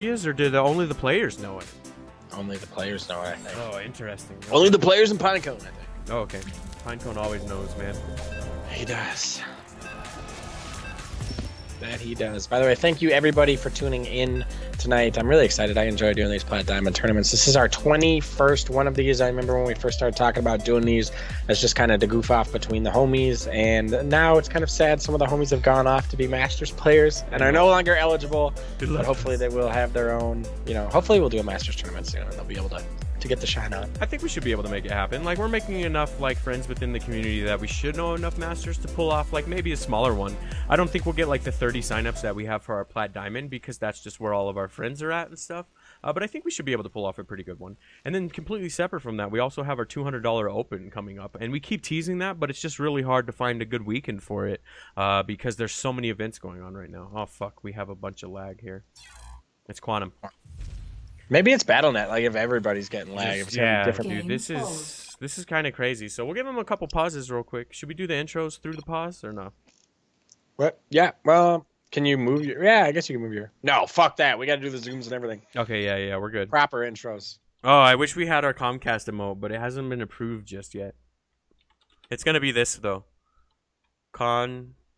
is, or did only the players know it? Only the players know it, I think. Oh, interesting. Okay. Only the players in Pinecone, I think. Oh, okay. Pinecone always knows, man. He does. That he does. By the way, thank you everybody for tuning in tonight. I'm really excited. I enjoy doing these Plat Diamond tournaments. This is our 21st one of these. I remember when we first started talking about doing these as just kind of to goof off between the homies, and now it's kind of sad some of the homies have gone off to be Masters players and are no longer eligible, but hopefully they will have their own, you know, hopefully we'll do a Masters tournament soon and they'll be able to get the shine on. I think we should be able to make it happen. Like, we're making enough like friends within the community that we should know enough Masters to pull off like maybe a smaller one. I don't think we'll get like the 30 signups that we have for our Plat Diamond, because that's just where all of our friends are at and stuff. But I think we should be able to pull off a pretty good one. And then completely separate from that, we also have our $200 Open coming up, and we keep teasing that, but it's just really hard to find a good weekend for it because there's so many events going on right now. Oh fuck, we have a bunch of lag here. It's QuAnTuM. Maybe it's BattleNet, like if everybody's getting lag. If it's different. Dude, this is kind of crazy. So we'll give them a couple pauses real quick. Should we do the intros through the pause or no? What? Yeah, well, can you move your... Yeah, I guess you can move your... No, fuck that. We got to do the zooms and everything. Okay, yeah, we're good. Proper intros. Oh, I wish we had our Comcast emote, but it hasn't been approved just yet. It's going to be this, though.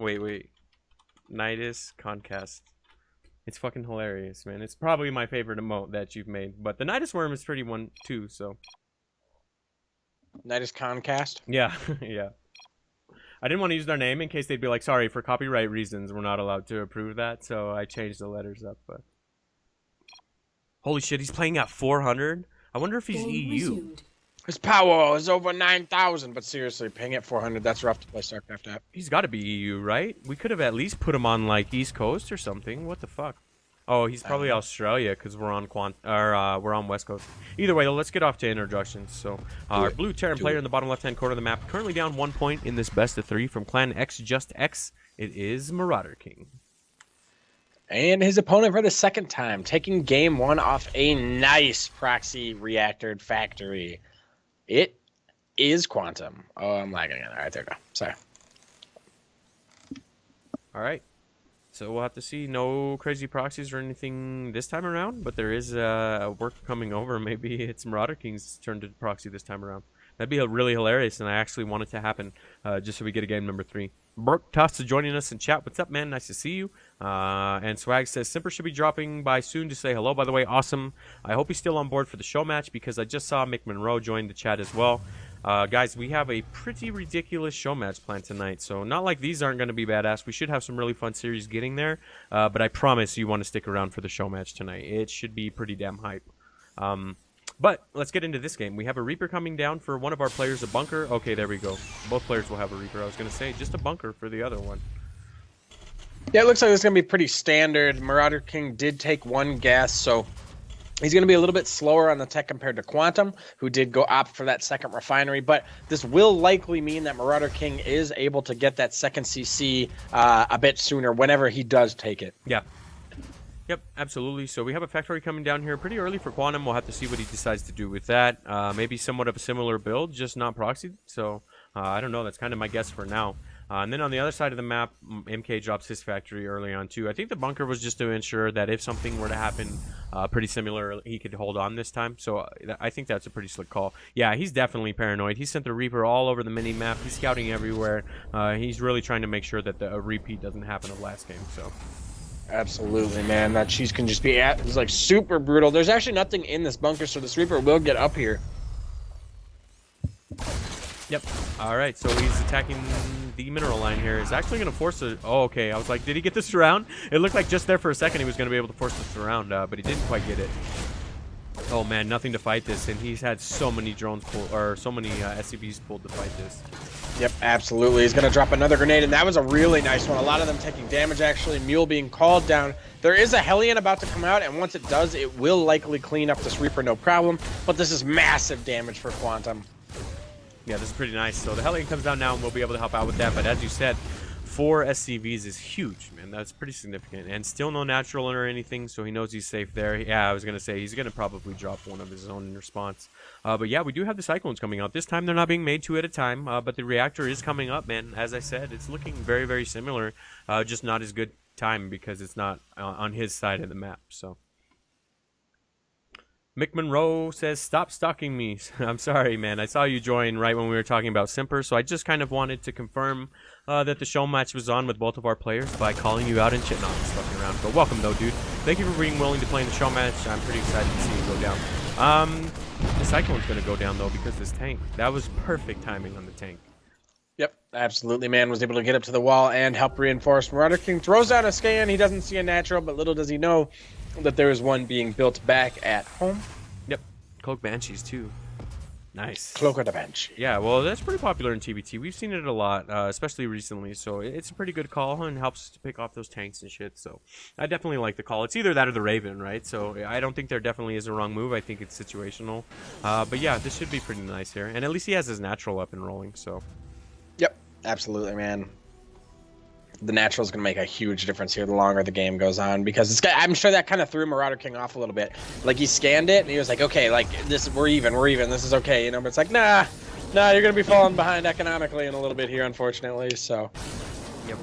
Wait. Nydus Comcast. It's fucking hilarious, man. It's probably my favorite emote that you've made. But the Nydus worm is pretty one, too, so... Nydus Comcast? Yeah, yeah. I didn't want to use their name in case they'd be like, sorry, for copyright reasons, we're not allowed to approve that, so I changed the letters up, but... Holy shit, he's playing at 400? I wonder if he's EU. His power is over 9,000, but seriously, paying at 400, that's rough to play StarCraft at. He's got to be EU, right? We could have at least put him on, like, East Coast or something. What the fuck? Oh, he's probably Australia, because we're on we're on West Coast. Either way, let's get off to introductions. So, our blue Terran player in the bottom left-hand corner of the map, currently down 1 point in this best of 3 from Clan X Just X. It is MarauderKing. And his opponent for the second time, taking game 1 off a nice proxy reactor factory. It is QuAnTuM. Oh, I'm lagging again. All right, there we go. Sorry. All right. So we'll have to see. No crazy proxies or anything this time around, but there is a work coming over. Maybe it's MarauderKing's turn to proxy this time around. That'd be really hilarious, and I actually want it to happen just so we get a game number 3. Burke Toss joining us in chat. What's up, man? Nice to see you. And Swag says, Simper should be dropping by soon to say hello. By the way, awesome. I hope he's still on board for the show match, because I just saw Mick Monroe join the chat as well. Guys, we have a pretty ridiculous show match planned tonight, so not like these aren't going to be badass. We should have some really fun series getting there, but I promise you want to stick around for the show match tonight. It should be pretty damn hype. But let's get into this game. We have a Reaper coming down for one of our players, a bunker. Okay, there we go. Both players will have a Reaper. I was going to say just a bunker for the other one. Yeah, it looks like it's going to be pretty standard. MarauderKing did take 1 gas, so he's going to be a little bit slower on the tech compared to QuAnTuM, who did go opt for that second refinery. But this will likely mean that MarauderKing is able to get that second CC a bit sooner whenever he does take it. Yeah. Yep, absolutely. So we have a factory coming down here pretty early for QuAnTuM. We'll have to see what he decides to do with that. Maybe somewhat of a similar build, just not proxied. So I don't know. That's kind of my guess for now. And then on the other side of the map, MK drops his factory early on too. I think the bunker was just to ensure that if something were to happen pretty similar, he could hold on this time. So I think that's a pretty slick call. Yeah, he's definitely paranoid. He sent the Reaper all over the mini-map. He's scouting everywhere. He's really trying to make sure that a repeat doesn't happen of last game. So. Absolutely, man. That cheese can just be it's like super brutal. There's actually nothing in this bunker, so this Reaper will get up here. Yep. All right, so he's attacking the mineral line here. He's actually going to force it. Oh, okay. I was like, did he get this surround? It looked like just there for a second he was going to be able to force the surround, but he didn't quite get it. Oh, man, nothing to fight this, and he's had so many drones pulled, or so many SCVs pulled to fight this. Yep, absolutely. He's going to drop another grenade, and that was a really nice one. A lot of them taking damage, actually. Mule being called down. There is a Hellion about to come out, and once it does, it will likely clean up this Reaper, no problem. But this is massive damage for QuAnTuM. Yeah, this is pretty nice. So the Hellion comes down now, and we'll be able to help out with that. But as you said, 4 SCVs is huge, man. That's pretty significant. And still no natural or anything, so he knows he's safe there. Yeah, I was going to say, he's going to probably drop one of his own in response. But yeah, we do have the Cyclones coming out. This time they're not being made 2 at a time, but the reactor is coming up, man. As I said, it's looking very, very similar, just not as good time because it's not on his side of the map, so... Mick Monroe says, stop stalking me. I'm sorry, man. I saw you join right when we were talking about Simper, so I just kind of wanted to confirm that the show match was on with both of our players by calling you out and shit. No, I'm just fucking around. But welcome, though, dude. Thank you for being willing to play in the show match. I'm pretty excited to see you go down. The Cyclone's going to go down, though, because this tank. That was perfect timing on the tank. Yep, absolutely, man. Was able to get up to the wall and help reinforce. MarauderKing throws out a scan. He doesn't see a natural, but little does he know that there is one being built back at home. Yep. Cloak Banshees, too. Nice. Cloak of the Banshee. Yeah, well, that's pretty popular in TBT. We've seen it a lot, especially recently, so it's a pretty good call and helps to pick off those tanks and shit, so I definitely like the call. It's either that or the Raven, right? So I don't think there definitely is a wrong move. I think it's situational. But yeah, this should be pretty nice here, and at least he has his natural up and rolling, so. Yep, absolutely, man. The natural is going to make a huge difference here the longer the game goes on, because I'm sure that kind of threw MarauderKing off a little bit. Like, he scanned it and he was like, okay, like this, we're even, this is okay, you know. But it's like, nah, you're going to be falling behind economically in a little bit here, unfortunately. So, yep.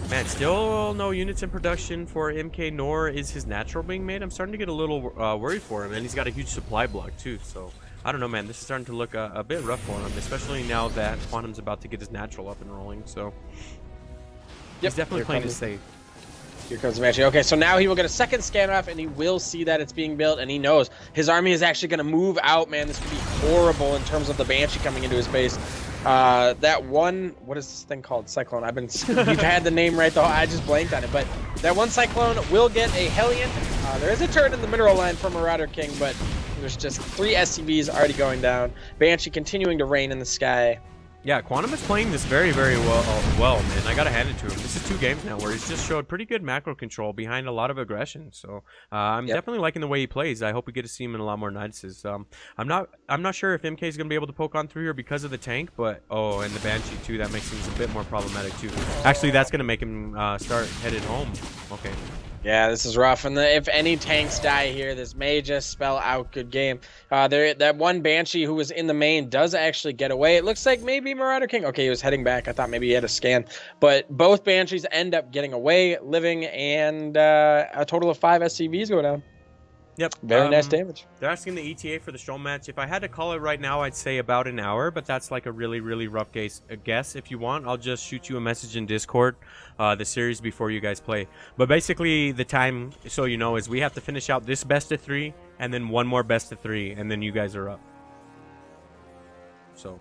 Man, still no units in production for MK, nor is his natural being made. I'm starting to get a little worried for him, and he's got a huge supply block too. So I don't know, man. This is starting to look a bit rough for him, especially now that QuAnTuM's about to get his natural up and rolling. So he's definitely playing it safe. Here comes the Banshee. Okay, so now he will get a second scan off, and he will see that it's being built, and he knows his army is actually going to move out, man. This could be horrible in terms of the Banshee coming into his base. That one, what is this thing called? Cyclone. You've had the name right, though. I just blanked on it. But that one Cyclone will get a Hellion. There is a turret in the mineral line for MarauderKing, but there's just 3 SCVs already going down. Banshee continuing to reign in the sky. Yeah, QuAnTuM is playing this very, very well, man. I gotta hand it to him. This is 2 games now where he's just showed pretty good macro control behind a lot of aggression. So I'm definitely liking the way he plays. I hope we get to see him in a lot more Nyduses. I'm not sure if MK is gonna be able to poke on through here because of the tank, but and the Banshee too. That makes things a bit more problematic too. Actually, that's gonna make him start headed home. Okay. Yeah, this is rough, and if any tanks die here, this may just spell out good game. That one Banshee who was in the main does actually get away. It looks like maybe MarauderKing. Okay, he was heading back. I thought maybe he had a scan, but both Banshees end up getting away, living, and a total of 5 SCVs go down. Yep. Very nice damage. They're asking the ETA for the show match. If I had to call it right now, I'd say about an hour, but that's like a really, really rough guess. If you want, I'll just shoot you a message in Discord, the series before you guys play. But basically, the time, so you know, is we have to finish out this best of 3, and then one more best of 3, and then you guys are up. So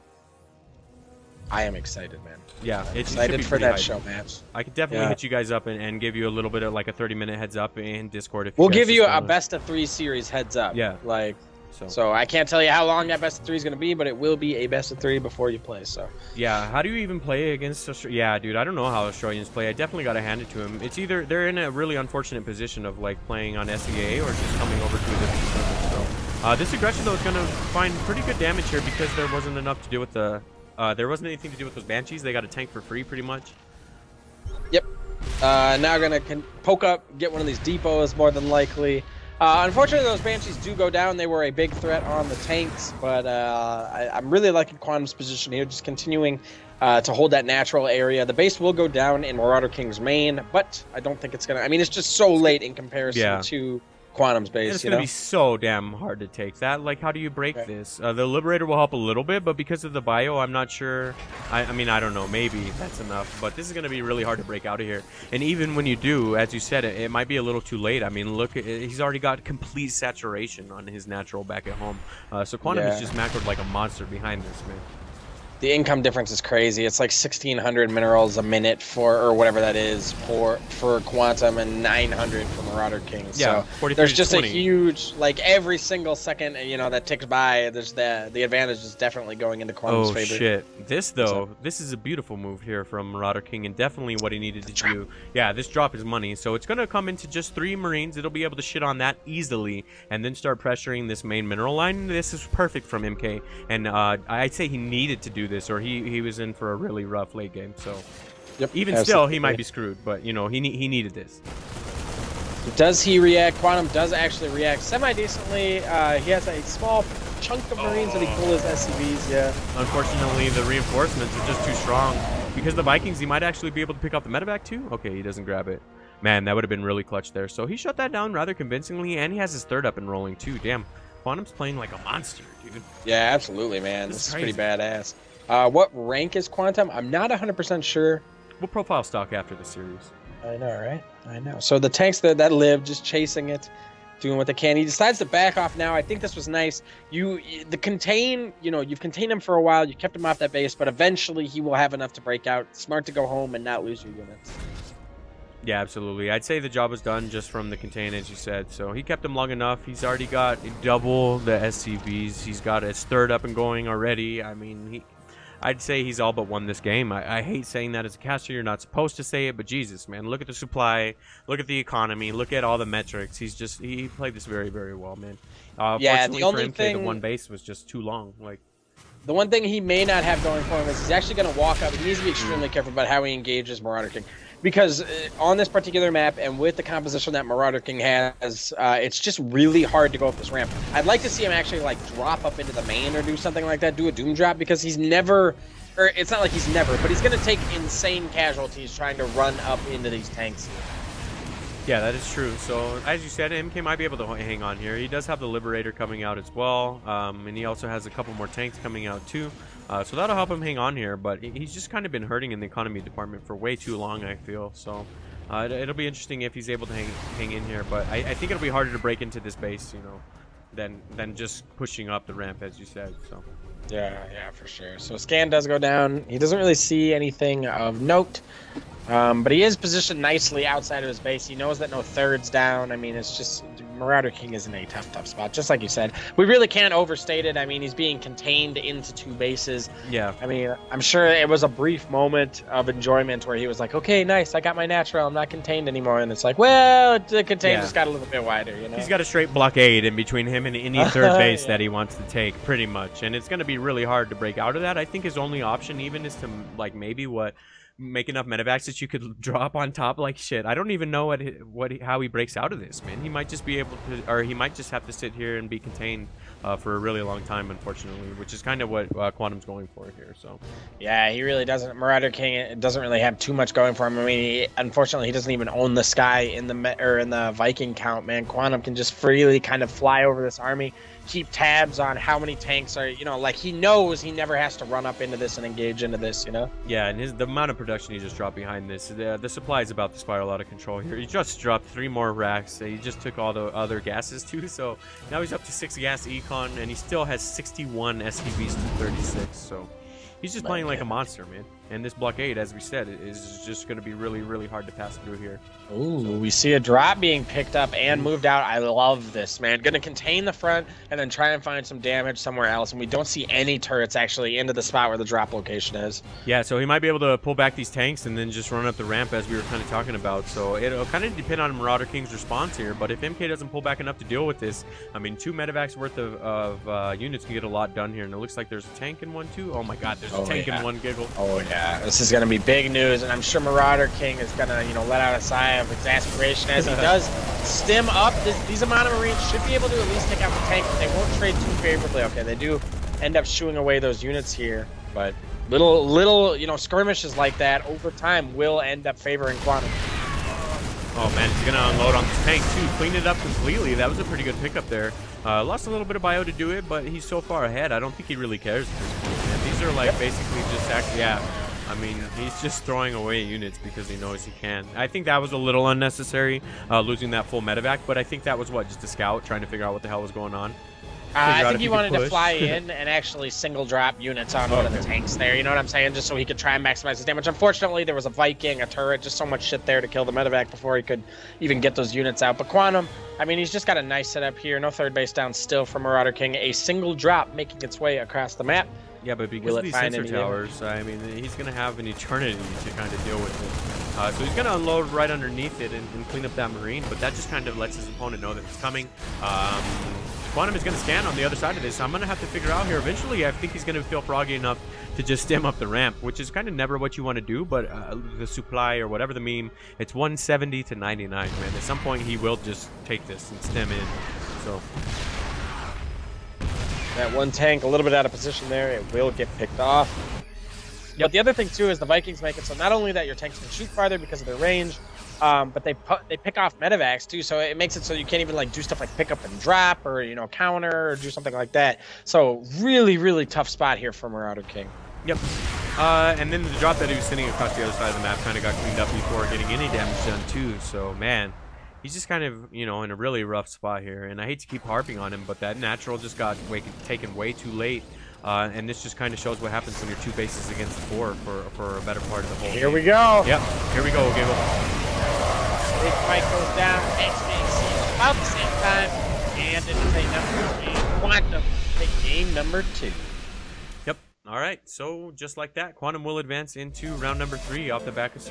I am excited, man. Yeah, it's excited for that show match. I could definitely hit you guys up and give you a little bit of like a 30-minute heads up in Discord. If we'll give you a best of 3 series heads up. Yeah, like so I can't tell you how long that best of 3 is going to be, but it will be a best of 3 before you play. So yeah, how do you even play against yeah, dude, I don't know how Australians play. I definitely got to hand it to him. It's either they're in a really unfortunate position of like playing on SEA or just coming over to a different server. So this aggression though is going to find pretty good damage here because there wasn't enough to do with the there wasn't anything to do with those Banshees. They got a tank for free pretty much. Yep. Now gonna poke up, get one of these depots more than likely. Unfortunately, those Banshees do go down. They were a big threat on the tanks, but I'm really liking QuAnTuM's position here, just continuing to hold that natural area. The base will go down in MarauderKing's main, but I don't think it's gonna. I mean, it's just so late in comparison to QuAnTuM's base. It's gonna be so damn hard to take that. Like, how do you break this? The Liberator will help a little bit, but because of the bio, I'm not sure. I mean, I don't know. Maybe that's enough, but this is gonna be really hard to break out of here. And even when you do, as you said, it might be a little too late. I mean, look, he's already got complete saturation on his natural back at home. So QuAnTuM is just macroed like a monster behind this, man. The income difference is crazy. It's like 1,600 minerals a minute or whatever that is for QuAnTuM and 900 for MarauderKing. Yeah, so there's just a huge, like every single second, you know, that ticks by, there's the advantage is definitely going into QuAnTuM's favor. Oh shit! This though, this is a beautiful move here from MarauderKing and definitely what he needed to do. Yeah, this drop is money, so it's gonna come into just 3 Marines. It'll be able to shit on that easily and then start pressuring this main mineral line. This is perfect from MK, and I'd say he needed to do this, or he was in for a really rough late game. So even still, he might be screwed, but you know, he needed this. Does he react? QuAnTuM does actually react semi-decently. He has a small chunk of Marines that he pull his SCVs, Unfortunately, the reinforcements are just too strong. Because the Vikings, he might actually be able to pick up the medevac too? Okay, he doesn't grab it. Man, that would have been really clutch there. So he shut that down rather convincingly, and he has his third up and rolling too. Damn, QuAnTuM's playing like a monster, dude. Yeah, absolutely, man. This is pretty badass. What rank is QuAnTuM? I'm not 100% sure. We'll profile stock after the series. I know, right? I know. So the tanks that live, just chasing it, doing what they can. He decides to back off now. I think this was nice. You've contained him for a while. You kept him off that base, but eventually he will have enough to break out. Smart to go home and not lose your units. Yeah, absolutely. I'd say the job was done just from the contain, as you said. So he kept him long enough. He's already got double the SCVs. He's got his third up and going already. I mean, I'd say he's all but won this game. I hate saying that as a caster. You're not supposed to say it, but Jesus, man, look at the supply, look at the economy, look at all the metrics. He played this very, very well, man. Yeah, fortunately the only for him, thing, the one base was just too long. Like, the one thing he may not have going for him is he's actually going to walk up. He needs to be extremely careful about how he engages MarauderKing. Because on this particular map, and with the composition that MarauderKing has, it's just really hard to go up this ramp. I'd like to see him actually like drop up into the main or do something like that, do a doom drop, because he's never, or it's not like he's never, but he's going to take insane casualties trying to run up into these tanks. yeah, that is true. So, as you said, MK might be able to hang on here. He does have the Liberator coming out as well, and he also has a couple more tanks coming out too. So that'll help him hang on here, but he's just kind of been hurting in the economy department for way too long, I feel. So it'll be interesting if he's able to hang in here, but I think it'll be harder to break into this base, you know, than just pushing up the ramp, as you said. So Yeah, for sure. So scan does go down. He doesn't really see anything of note, but he is positioned nicely outside of his base. He knows that no third's down. I mean, it's just MarauderKing is in a tough spot, just like you said. We really can't overstate it. I mean, he's being contained into two bases. Yeah. I mean, I'm sure it was a brief moment of enjoyment where he was like, okay, nice, I got my natural, I'm not contained anymore. And it's like, well, the contain just got a little bit wider, you know? He's got a straight blockade in between him and any third base that he wants to take, pretty much. And it's going to be really hard to break out of that. I think his only option even is to, like, maybe make enough medevacs that you could drop on top like shit. I don't even know how he breaks out of this, man. He might just be able to, or he might just have to sit here and be contained for a really long time, unfortunately, which is kind of what QuAnTuM's going for here. So yeah, he really doesn't. MarauderKing doesn't really have too much going for him. I mean, unfortunately, he doesn't even own the sky in the Viking count, man. QuAnTuM can just freely kind of fly over this army, keep tabs on how many tanks are, you know, like he knows he never has to run up into this and engage into this, you know? Yeah, and the amount of production he just dropped behind this, the supply is about to spiral out of control here. He just dropped 3 more racks. He just took all the other gases too, so now he's up to 6 gas econ, and he still has 61 STVs to 36, so he's just playing like a monster, man. And this blockade, as we said, is just going to be really, really hard to pass through here. Ooh, we see a drop being picked up and moved out. I love this, man. Going to contain the front and then try and find some damage somewhere else. And we don't see any turrets actually into the spot where the drop location is. Yeah, so he might be able to pull back these tanks and then just run up the ramp as we were kind of talking about. So it'll kind of depend on MarauderKing's response here. But if MK doesn't pull back enough to deal with this, I mean, 2 medevacs worth of units can get a lot done here. And it looks like there's a tank in one too. Oh my God, there's a tank in one, Giggle. Oh yeah, this is going to be big news, and I'm sure MarauderKing is gonna, you know, let out a sigh of exasperation as he does stem up. These amount of Marines should be able to at least take out the tank, but they won't trade too favorably. Okay, they do end up shooing away those units here, but little, you know, skirmishes like that over time will end up favoring QuAnTuM. Oh man, he's gonna unload on this tank too, clean it up completely. That was a pretty good pickup there. Lost a little bit of bio to do it, but he's so far ahead, I don't think he really cares at this point, man. These are like basically just I mean, he's just throwing away units because he knows he can. I think that was a little unnecessary, losing that full medevac, but I think that was just a scout trying to figure out what the hell was going on. I think he wanted to fly in and actually single drop units on one of the tanks there, you know what I'm saying? Just so he could try and maximize his damage. Unfortunately, there was a Viking, a turret, just so much shit there to kill the medevac before he could even get those units out. But QuAnTuM, I mean, he's just got a nice setup here. No third base down still for MarauderKing. A single drop making its way across the map. Yeah, but because of these sensor towers, I mean, he's going to have an eternity to kind of deal with it. So he's going to unload right underneath it and clean up that Marine, but that just kind of lets his opponent know that it's coming. QuAnTuM is going to scan on the other side of this. I'm going to have to figure out here eventually. I think he's going to feel froggy enough to just stem up the ramp, which is kind of never what you want to do, but the supply or whatever the meme, it's 170 to 99, man. At some point, he will just take this and stem in. So that one tank a little bit out of position there, it will get picked off. But the other thing too is the Vikings make it so not only that your tanks can shoot farther because of their range, But they pick off medevacs too, so it makes it so you can't even like do stuff like pick up and drop or counter or do something like that. So really tough spot here for MarauderKing. Yep. And then the drop that he was sending across the other side of the map kind of got cleaned up before getting any damage done too. So man, he's just kind of in a really rough spot here. And I hate to keep harping on him, but that natural just got taken way too late. And this just kind of shows what happens when you're 2 bases against 4 for a better part of the whole Here game. we go. Yep. Here we go, Giggle. Big fight goes down. XBC about the same time. And it's a number 3. QuAnTuM take game number 2. Yep. All right. So just like that, QuAnTuM will advance into round number 3 off the back of some